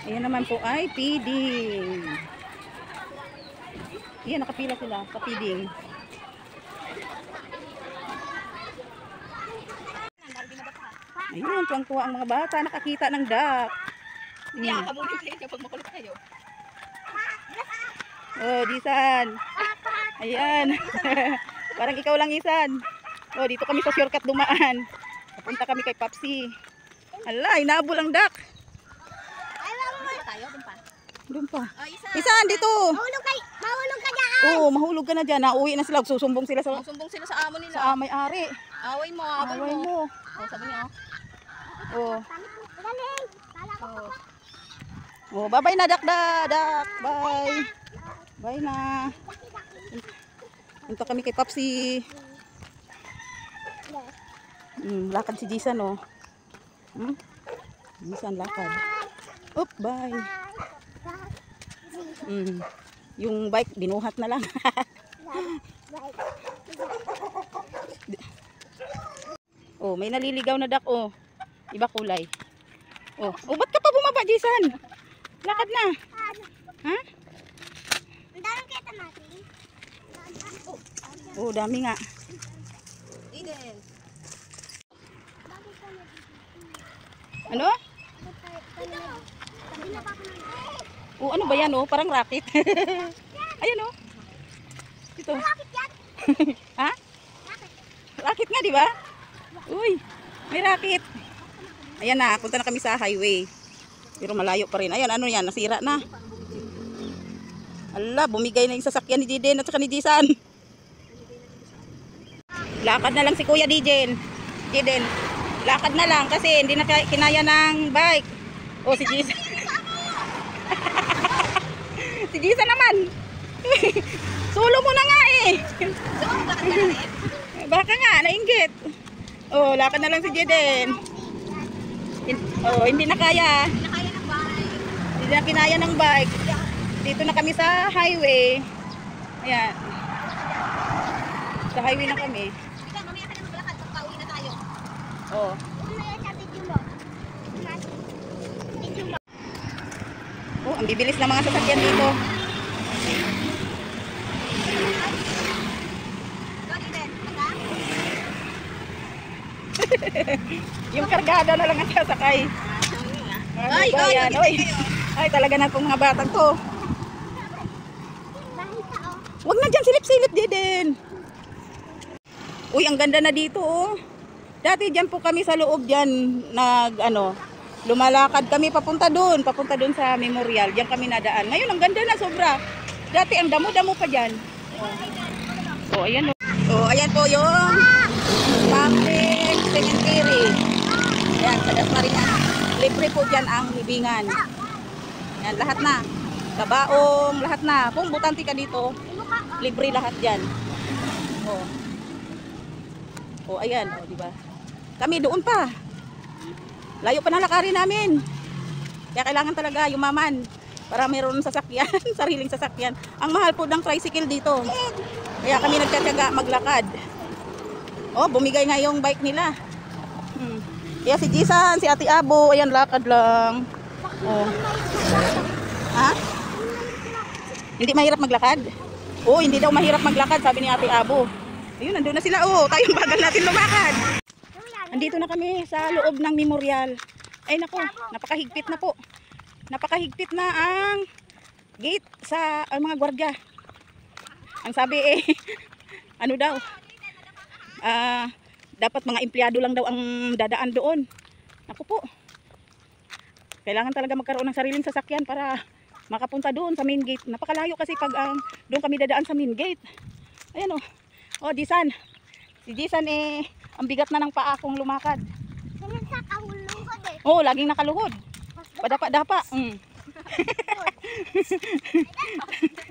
Ayan naman po ay feeding. Ayan, nakapila sila sa feeding. Ayun, tuwang-tuwa ang mga bata. Nakakita ng duck. Hindi, habulin kayo kapag makulit kayo. Oh, Disan. Ayan. Parang ikaw lang, Isan. Oh, dito kami sa shortcut dumaan. Papunta kami kay Papsi. Ala, inabol ang duck. Tayo, dun pa. Doon pa. Oh, Isan, dito. Mahulog ka dyan. Oo, mahulog ka na dyan. Nauwi na sila. Susumbong sila sa Sumbong sila sa amo nila. may-ari. Away mo, abal Away mo. mo. Oh, sabi niya, Oh. Galing. oh. Oh, bye-bye na, duck. Bye. Bye na. Punta kami kay Papsi. Lakad si Jisan, oh. Jisan, lakad. Oop, bye. Yung bike, binuhat na lang. Oh, may naliligaw na duck, oh. Iba kulay. Oh, ba't ka pa bumaba, Jisan? Lakad na. Ha? Ang daming kita natin. Oh, dami nga. Eden. Ano? Oh, ano ba yan, oh? Parang rocket. Ayan, oh. Ito. Bakit yan? Ha? Rocket nga, di ba? Uy, may rocket. Ayan na, punta na kami sa highway. Pero malayo pa rin. Ayan, ano yan, nasira na. Ala, bumigay na yung sasakyan ni Jiden at saka ni Jisan. Lakad na lang si Kuya Jiden. Lakad na lang kasi hindi na kinaya ng bike. O, si Jisan. Si Jisan naman. Solo mo na nga eh. Baka nga, nainggit. Oh, lakad na lang si Jiden. Oh, hindi na kaya. Nakaya ng bahay. Hindi na kinaya ng bike. Dito na kami sa highway. Ayan. Sa highway na kami. Ika, mamaya ka na maglakad pag pauwi na tayo. Oh. Ano yan sa video mo? Video mo. Oh, ang bibilis ng mga sasakyan dito. Go, Eden. Hangga? Yung kargada na lang ang sasakay. Ay, Ano ba yan? Oy. Ay, talaga na itong mga batang to. Bakit ka oh? Huwag na dyan, silip-silip din. Uy, ang ganda na dito, oh. Dati dyan po kami sa loob dyan, lumalakad kami papunta doon sa memorial. Diyan kami nadaan. Ngayon, ang ganda na sobra. Dati, ang damo-damo pa dyan. Oh, ayan, oh. Oh, ayan po yung public cemetery. Ayan, sa Dasmariñas. Libre po dyan ang libingan. Ayan, lahat na. Kabaong, lahat na. Kung butante ka dito, libre lahat dyan. Oh. Oh, ayan, oh, di ba? Kami doon pa. Layo pa na lakarin namin. Kaya kailangan talaga yumaman para mayroon sasakyan, sariling sasakyan. Ang mahal po ng tricycle dito. Kaya kami nagtataga maglakad. Oh, bumigay nga yung bike nila. Kaya si Jisan, si Ate Abo, ayan lakad lang. Oh. Ha? Hindi mahirap maglakad? Oh, hindi daw mahirap maglakad, sabi ni Ate Abo. Ayun, nandun na sila. Oh, tayong bagal natin lumakad. Andito na kami sa loob ng memorial. Ay nako, napakahigpit na po. Napakahigpit na ang gate sa mga gwardiya. Ang sabi ano daw? Dapat mga empleyado lang daw ang dadaan doon. Naku po. Kailangan talaga magkaroon ng sariling sasakyan para makapunta doon sa main gate. Napakalayo kasi pag doon kami dadaan sa main gate. Ayan oh. Oh, Jisan. Si Jisan ang bigat na ng paa kung lumakad. Ganyan sa kahulugan eh. Oh, laging nakaluhod. Padapa-dapa.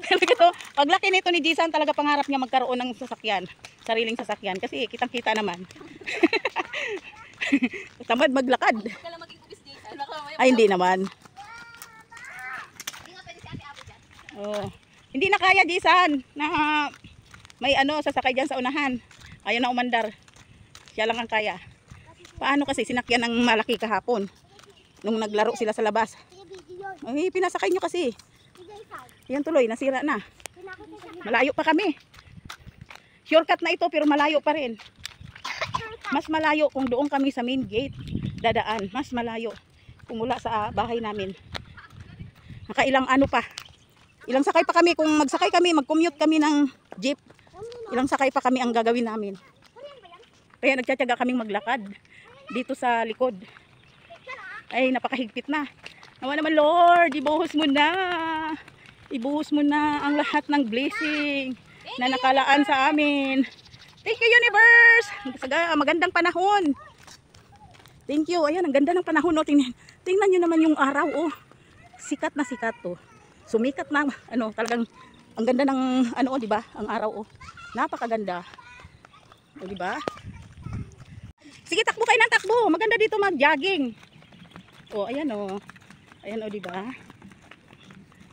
Talaga to. Paglaki nito ni Jisan, talaga pangarap niya magkaroon ng sasakyan. Sariling sasakyan. Kasi kitang-kita naman. Tamad maglakad. Huwag ka lang maging ubis dito. Ay, hindi naman. Hindi nga pwede si Ate Abo dyan. Oh. Hindi na kaya, Jisan. Na may sasakay dyan sa unahan. Ayaw na umandar. Siya lang ang kaya. Paano kasi sinakyan ng malaki kahapon nung naglaro sila sa labas. Sige, video yun. Ay, pinasakay nyo kasi. Sige, ikaw. Yan tuloy, nasira na. Pinakot sa Malayo pa kami. Shortcut na ito pero malayo pa rin. Mas malayo kung doon kami sa main gate dadaan. Mas malayo kung mula sa bahay namin. Nakailang ano pa. Ilang sakay pa kami. Kung magsakay kami, mag-commute kami ng jeep. Ilang sakay pa kami ang gagawin namin. Kaya nagtsatsaga kaming maglakad dito sa likod. Ay, napakahigpit na. Nawa naman, Lord, ibuhos mo na. Ibuhos mo na ang lahat ng blessing na nakalaan sa amin. Thank you, universe. Magandang panahon. Thank you. Ayan, ang ganda ng panahon. Oh. Tingnan nyo naman yung araw. Oh. Sikat na sikat. Oh. Sumikat na. Ano, talagang ang ganda ng ano, oh, di ba? Ang araw. Oh. Napakaganda. Oh, di ba? Sige, takbo kayo ng takbo. Maganda dito mag-jogging. Oh, ayan oh. Ayan oh, di ba?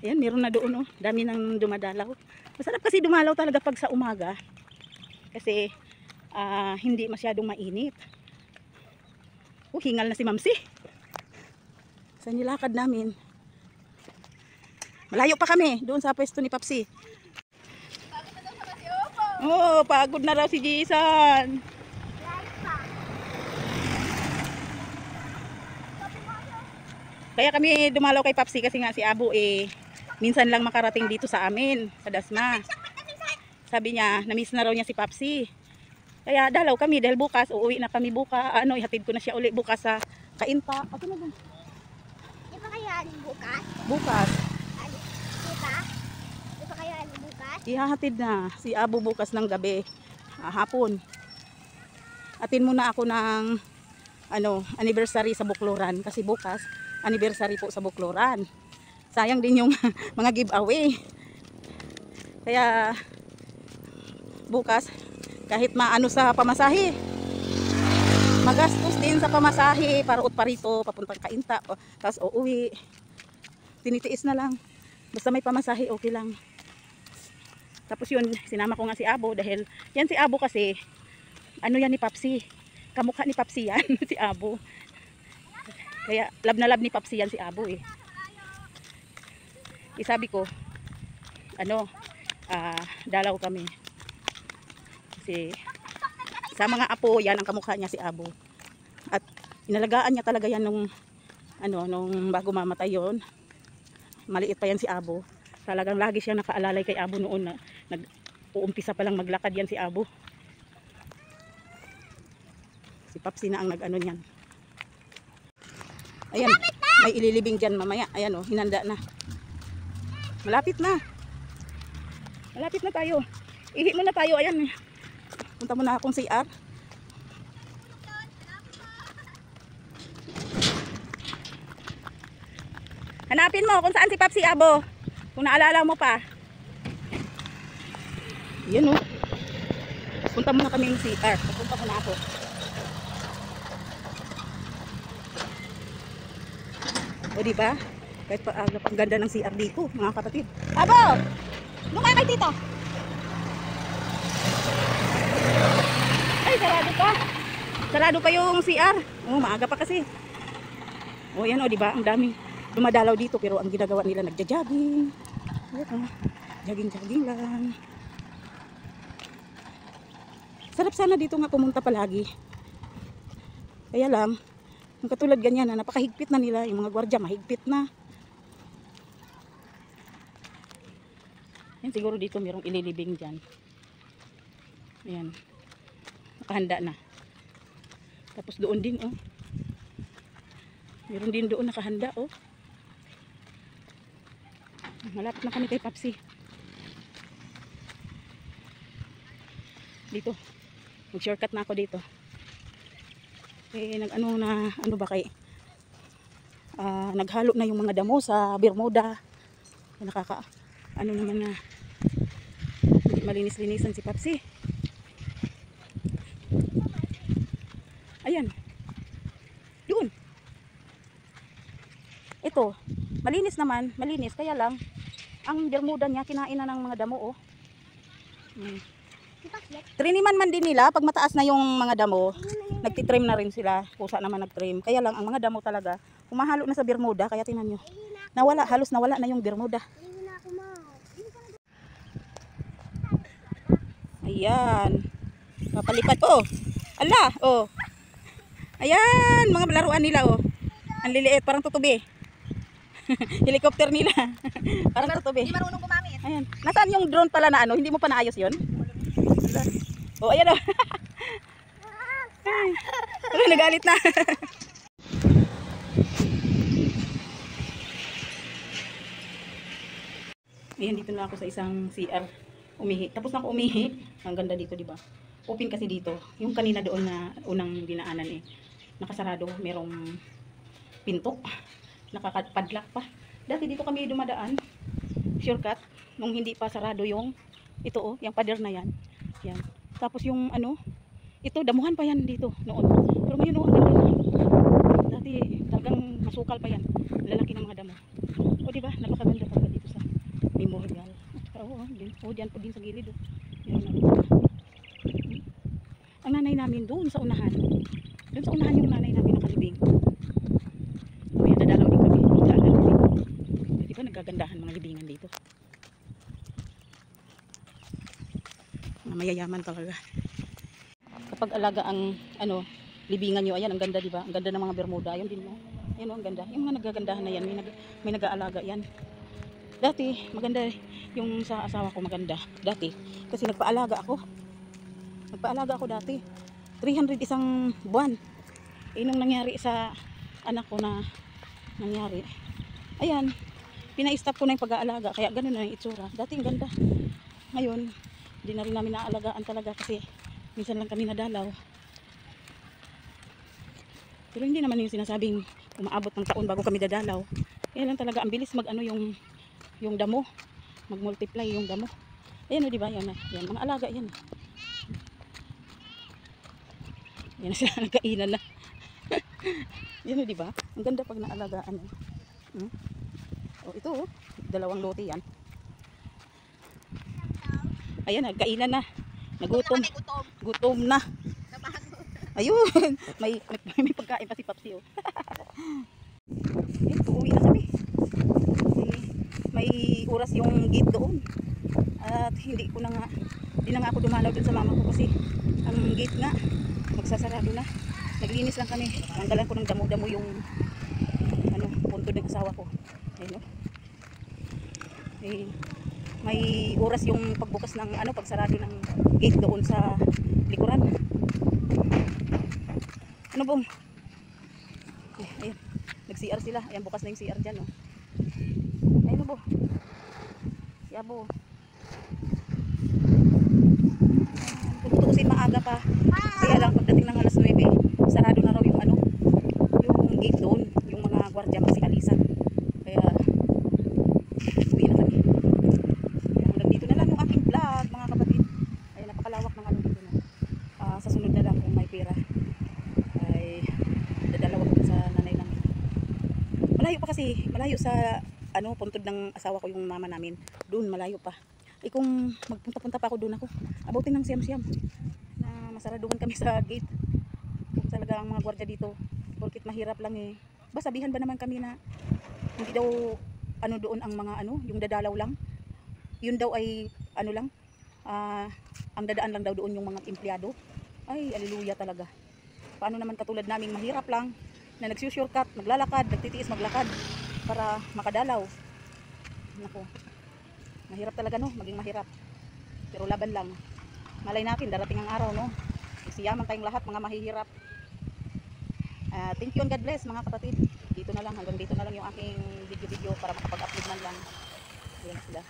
Ayan, meron na doon oh. Dami nang dumadalaw. Masarap kasi dumalaw talaga pag sa umaga. Kasi hindi masyadong mainit. Oh, hingal na si Mamsi. Sa nilakad namin. Malayo pa kami doon sa pwesto ni Papsi. Oh, pagod na raw si Jason. Kaya kami dumalaw kay Papsi kasi nga si Abo minsan lang makarating dito sa amin, sa Dasma. Sabi niya, na-miss na raw niya si Papsi. Kaya dalaw kami dahil bukas, uuwi na kami bukas. Ihatid ko na siya uli bukas sa Kainta. Ano na ba? Di ba kaya bukas? Bukas. Di ba kaya bukas? Ihahatid na si Abo bukas ng gabi. Hapon. Atin muna ako ng anniversary sa Bukloran. Kasi bukas, anniversary po sa Bukloran. Sayang din yung mga giveaway. Kaya bukas, kahit maano sa pamasahe, magastos din sa pamasahe para ut parito, papuntang Kainta, tapos uuwi. Tinitiis na lang. Basta may pamasahe, okay lang. Tapos yun, sinama ko nga si Abo dahil yan si Abo kasi, ano yan ni Papsi. Kamukha ni Papsi yan, si Abo. Kaya love na love ni Papsi yan si Abo eh. Sabi ko, dalaw kami. Kasi sa mga apo, yan ang kamukha niya si Abo. At inalagaan niya talaga yan nung bago mamatay yon. Maliit pa yan si Abo. Talagang lagi siyang nakaalalay kay Abo noon na nag-uumpisa pa lang maglakad yan si Abo. Si Papsi na ang nag-ano niyan. Ayan, may ililibing dyan mamaya. Ayan oh, hinanda na. Malapit na. Malapit na tayo. Ihi muna tayo. Ayan. Punta muna akong CR. Hanapin mo kung saan si Papsi Abo. Kung naalala mo pa. Yan oh. Punta muna kami ng CR. Punta muna ako. O diba? Kahit pa ang ganda ng CR dito, mga kapatid. Abo! Doon ka kay tita. Ay, sarado pa. Sarado pa yung CR. Oh, maaga pa kasi. Oh, yan oh, diba? Ang daming dumadalaw dito pero ang ginagawa nila nagja-jogging. Jogging-jogging lang. Sarap sana dito nga pumunta palagi. Kaya lang, yung katulad ganyan na napakahigpit na nila, yung mga gwardiya mahigpit na. Yan siguro dito mayroong ililibing dyan. Ayan. Nakahanda na. Tapos doon din oh. Meron din doon nakahanda oh. Malapit na kami kay Papsi. Dito. Mag-shortcut na ako dito. Ano ba kay naghalo na yung mga damo sa Bermuda. Naman na hindi malinis-linisan si Papsi. Ayan. Doon. Ito, malinis naman, malinis kaya lang ang Bermuda niya kinain na ng mga damo oh. Triniman man din nila pag mataas na yung mga damo, nagtitrim na rin sila. Kusa naman nagtrim. Kaya lang ang mga damo talaga humahalo na sa Bermuda kaya tingnan nyo. Nawala, halos nawala na yung Bermuda. Hindi na ako ma. Ayan. Papalipat po. Ala, oh. Ayan, mga laruan nila, oh. Ang liliit, parang tutubi. Helicopter nila. Parang tutubi. Hindi marunong gumamit. Ayan. Nasaan yung drone pala na ano? Hindi mo pa naayos yun? Oh, ayan, oh. Ay, wala, nagalit na. Ayan, dito na ako sa isang CR. Umihi. Tapos na ako umihi. Ang ganda dito, di ba? Open kasi dito. Yung kanina doon na unang dinaanan eh. Nakasarado. Merong pinto. Nakakapadlock pa. Dati dito kami dumadaan. Shortcut. Nung hindi pa sarado yung ito oh. Yung pader na yan. Yan. Tapos yung ano. Ito, damuhan pa yan dito noon. Pero ngayon oh, ang ganda na. Dati talagang masukal pa yan. Lalaki ng mga damo. O diba? Napakaganda talaga dito sa Memorial. Oo, diyan po din sa gilid. Yan, ang nanay namin doon sa unahan. Doon sa unahan yung nanay namin nakalibing. Kaya dadalaw din kami. Di ba nagagandahan mga libingan dito? Mga mayayaman talaga. Kapag alaga ang ano, libingan nyo, ayan ang ganda, di ba? Ang ganda ng mga Bermuda. Ayun din mo. Ayan ang ganda. Yung mga nagagandahan na yan, may nag-aalaga yan. Dati, maganda yung sa asawa ko maganda. Dati, kasi nagpaalaga ako. Nagpaalaga ako dati. 300 isang buwan. Eh, nung nangyari sa anak ko na nangyari. Ayan, pina-stop ko na yung pag-aalaga. Kaya ganun na yung itsura. Dati ang ganda. Ngayon, hindi na rin namin naalagaan talaga kasi minsan lang kami nadalaw. Pero hindi naman yung sinasabing umaabot ng taon bago kami dadalaw. Kaya lang talaga, ang bilis mag-ano yung damo, mag-multiply yung damo. Ayan o, diba? Yan, yan, mga alaga yan. Yan na sila, nagkainan na. Yan o, diba? Ang ganda pag naalagaan. O, ito o, dalawang lote yan. Ayan, nagkainan na. Nagutom. Gutom na. Ayun, may pagkain pa si Papsi o. Ayan, uuwi na kami. May oras yung gate doon at hindi na nga ako dumalaw dun sa mama ko kasi ang gate nga magsasarado na. Naglinis lang kami, tanggalan ko ng damo-damo yung ano, punto ng asawa ko. Ayun, no? May oras yung pagbukas ng ano, pagsarado ng gate doon sa likuran. Ano bong? Ayun, nag-CR sila. Ayan, bukas na yung CR dyan, no? Ayun po. Yabo. Kung tutuusin maaga pa. Kaya lang pagdating ng alas 9, sarado na raw yung ano, yung gate doon, yung mga gwardiya magsikalisan. Kaya uwi na kami. Hanggang dito na lang yung aking vlog, mga kapatid. Ay napakalawak ng ano dito na. Sa sunod na lang kung may pera ay dadalaw ako sa nanay namin. Malayo pa kasi, malayo sa ano, puntod ng asawa ko yung mama namin. Doon, malayo pa. Eh kung magpunta-punta pa ako doon ako, abutin ng siyam-siyam. Na masaraduhan kami sa gate. Kung talaga ang mga gwardiya dito, porkit mahirap lang eh. Ba, sabihan ba naman kami na hindi daw ano doon ang mga ano, yung dadalaw lang. Yun daw ay ano lang, ang dadaan lang daw doon yung mga empleyado. Ay, aleluya talaga. Paano naman katulad naming mahirap lang, na nagsushortcut, maglalakad, nagtitiis maglakad para makadalaw. Nako, mahirap talaga no, maging mahirap. Pero laban lang. Malay natin, darating ang araw no. Isiyaman tayong lahat mga mahihirap. Thank you and God bless mga kapatid. Dito na lang, hanggang dito na lang yung aking video para makapag-upload man lang. Ayan na sila.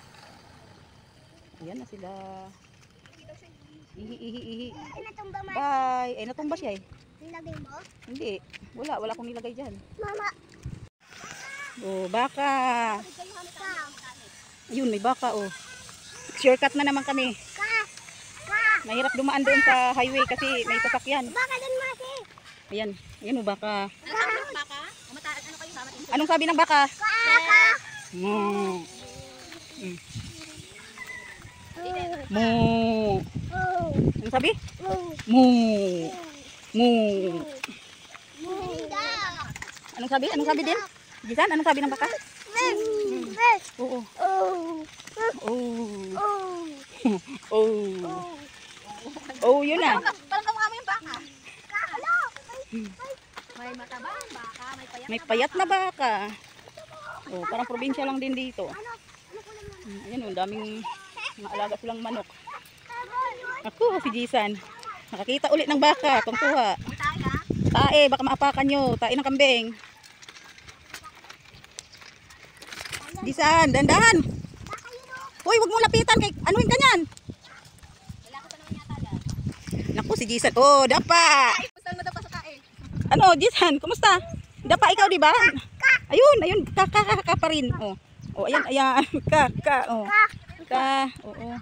Ayan na sila. Ihi. Ay, natumba ma. Bye. Eh, natumba siya eh. Nilagay mo? Hindi. Wala akong nilagay dyan. Mama. Oh, baka. Ka. Ayun, may baka oh. Shortcut na naman kami. Ka. Mahirap dumaan doon sa highway kasi may sasakyan. Baka din masi. Ayan. Ayan oh, baka. Ano sabi ng baka? Umataas, ano kayo sama? Anong sabi ng baka? Ka. Moo. Oh. Moo. Anong sabi? Oh. Moo. Moo. Munda. Anong sabi? Anong sabi din? Gisan, anong sabi ng baka? May payat na baka. Oh, parang probinsya lang din dito. Ayan, oh, daming mga alaga silang manok. Ako, si Jisan. Nakakita ulit ng baka. Tungtuha. Tae, baka maapakan nyo. Tae ng kambing. Jisan, dandan. Hoy, wag mo lapitan. Kay, anuhin ka niyan. Naku, si Jisan. Oh, dapa. Ano, Jisan, kumusta? Dapa ikaw, di ba? Ayun, kaka pa rin. Oh. Oh, ayan, kaka, oh. Oo.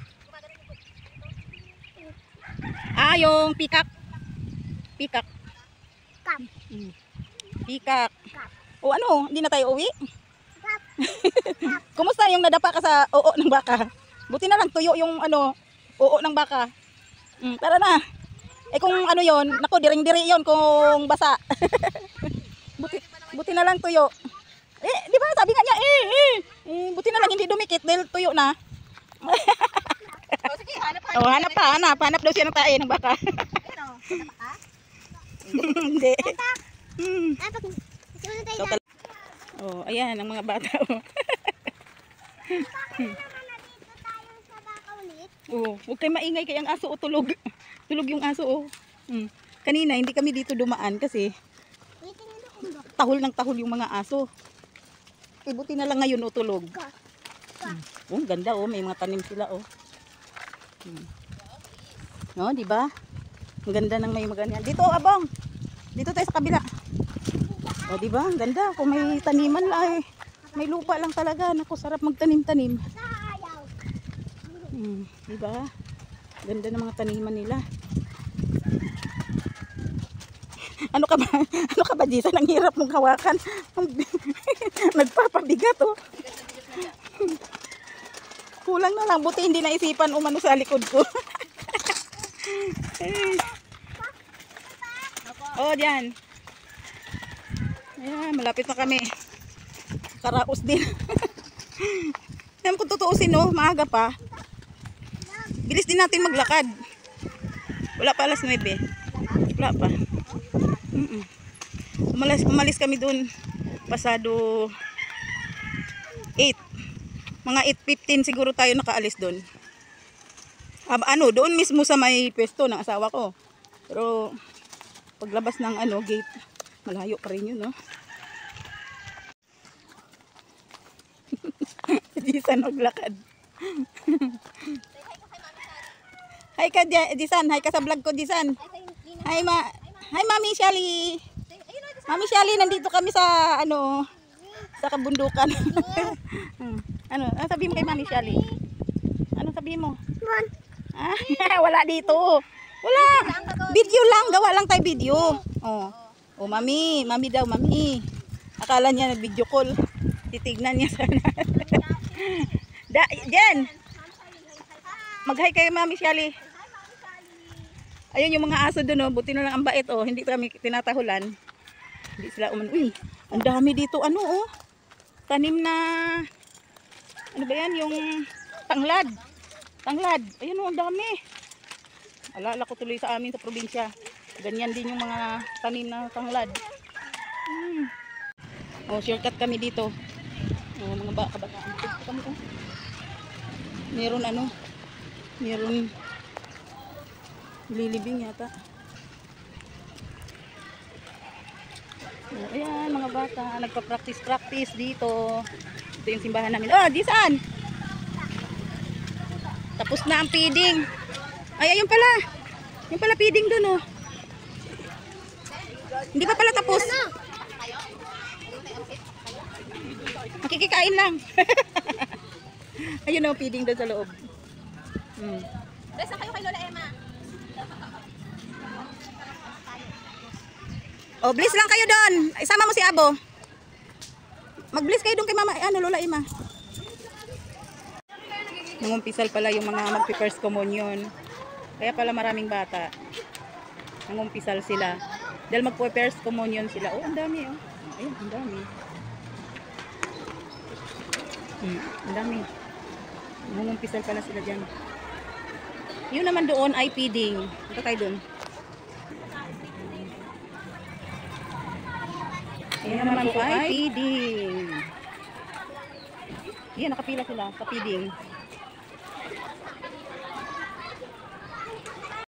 Yung pikak. Pikak. Pikak. O ano, hindi na tayo uwi? Kumusta yung nadapa ka sa oo ng baka? Buti na lang tuyo yung ano, oo ng baka. Tara na. Eh kung ano yon, naku, diring-diri yon kung basa. buti na lang tuyo. Di ba sabi nga niya, buti na lang hindi dumikit dahil tuyo na. Sige, hanap Hanap daw siya ng tae ng baka. Hindi. Oh, ayan ang mga bata. Huwag kayo maingay kaya ang aso tulog. Tulog yung aso Kanina hindi kami dito dumaan kasi tahol ng tahol yung mga aso. Buti na lang ngayon tulog. Ganda may mga tanim sila No, di ba? Ang ganda ng may maganyan. Dito abong. Dito tayo sa kabila. Di ba? Ang ganda. Kung may taniman lang may lupa lang talaga. Naku, sarap magtanim-tanim. Di ba? Ganda ng mga taniman nila. Ano ka ba, Jisa? Ang hirap mong hawakan. Nagpapabigat Kulang na lang. Buti hindi naisipan umano sa likod ko. Diyan. Ayan, malapit na kami. Karaos din. Alam kung tutuusin, maaga pa. Bilis din natin maglakad. Wala pa alas 9. Wala pa. Umalis kami dun pasado 8. Mga 8:15 siguro tayo nakaalis dun. Doon mismo sa may pwesto ng asawa ko. Pero paglabas ng gate, malayo pa rin yun, Jisan maglakad. Hi ka, Jisan. Hi ka sa vlog ko, Jisan. Hi, Mami Shelly. Mami Shelly, nandito kami sa sa kabundukan. Ano sabi mo kay Mami Shelly? Ano sabi mo? Wala dito. Wala. Video lang, gawa lang tayo video. Mami daw, mami. Akala niya nag-video call. Titignan niya sana. Diyan. Mag-hi kay Mami Shelly. Ayun yung mga aso doon, buti na lang ang bait, hindi kami tinatahulan. Hindi sila Uy, ang dami dito, tanim na, ano ba yan, yung tanglad. Ayun, ang dami. Alala ko tuloy sa amin sa probinsya. Ganyan din yung mga tanim na tanglad. Shortcut kami dito. Mga baka-bakaan. Meron lilibing yata. Ayan, mga bata, nagpa-practice dito. Ito yung simbahan namin. Disan? Tapos na ang feeding. Ayun pala. Yung pala feeding doon, Hindi pa pala tapos. Makikikain lang. Ayun feeding doon sa loob. Besa kayo kay Lola Emma. Bless lang kayo doon. Isama mo si Abo. Mag-bless kayo doon kay Mama, Lola Emma. Nangumpisal pala yung mga magpi-first communion. Kaya pala maraming bata. Nangumpisal sila. Dahil magpo-first communion sila. Ang dami, Ayun, ang dami. Ang dami. Nangumpisal pala sila dyan. Yun naman doon ay feeding. Ito tayo doon. Ayan naman po ay feeding. Yan, nakapila sila sa feeding.